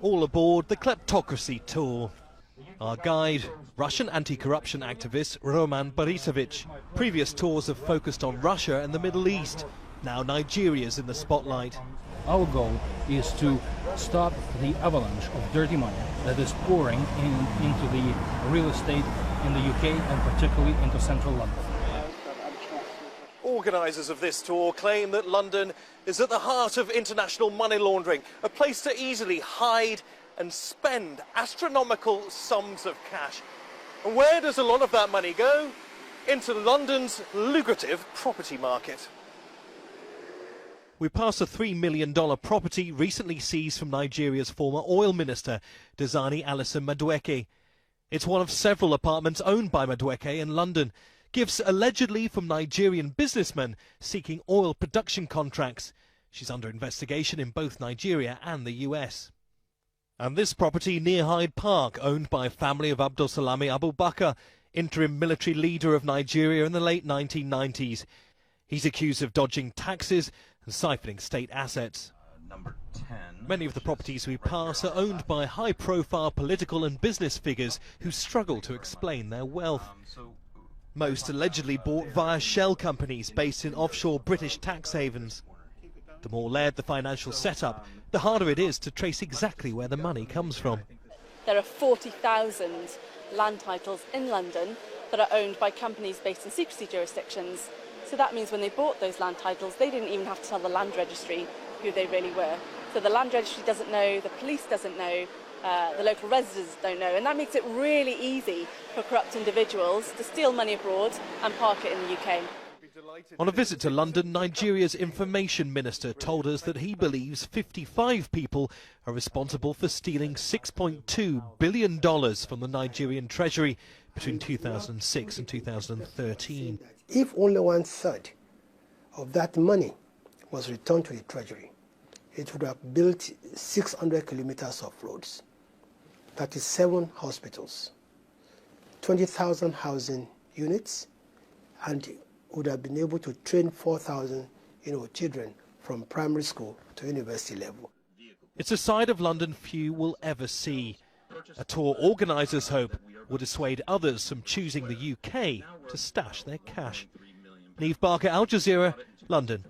all aboard the kleptocracy tour. Our guide, Russian anti-corruption activist Roman Borisovich. Previous tours have focused on Russia and the Middle East. Now Nigeria's in the spotlight. Our goal is to stop the avalanche of dirty money that is pouring into the real estate in the UK and particularly into central London. Organisers of this tour claim that London is at the heart of international money laundering, a place to easily hide and spend astronomical sums of cash. And where does a lot of that money go? Into London's lucrative property market. We pass a $3 million property recently seized from Nigeria's former oil minister, Dizani Alison Madueke. It's one of several apartments owned by Madueke in London. Gifts allegedly from Nigerian businessmen seeking oil production contracts. She's under investigation in both Nigeria and the US. And this property near Hyde Park, owned by a family of Abdul Salami Abubakar, interim military leader of Nigeria in the late 1990s. He's accused of dodging taxes and siphoning state assets. Number 10. Many of the properties we pass are owned by high-profile political and business figures who struggle to explain their wealth. Most allegedly bought via shell companies based in offshore British tax havens. The more layered the financial setup, the harder it is to trace exactly where the money comes from. There are 40,000 land titles in London that are owned by companies based in secrecy jurisdictions. So that means when they bought those land titles, they didn't even have to tell the land registry who they really were. So the land registry doesn't know, the police doesn't know, the local residents don't know, and that makes it really easy for corrupt individuals to steal money abroad and park it in the UK. On a visit to London, Nigeria's information minister told us that he believes 55 people are responsible for stealing $6.2 billion from the Nigerian treasury between 2006 and 2013. If only 1/3 of that money was returned to the treasury, it would have built 600 kilometers of roads, 37 hospitals, 20,000 housing units, and would have been able to train 4,000 children from primary school to university level. It's a side of London few will ever see. A tour organisers hope will dissuade others from choosing the UK to stash their cash. Neve Barker, Al Jazeera, London.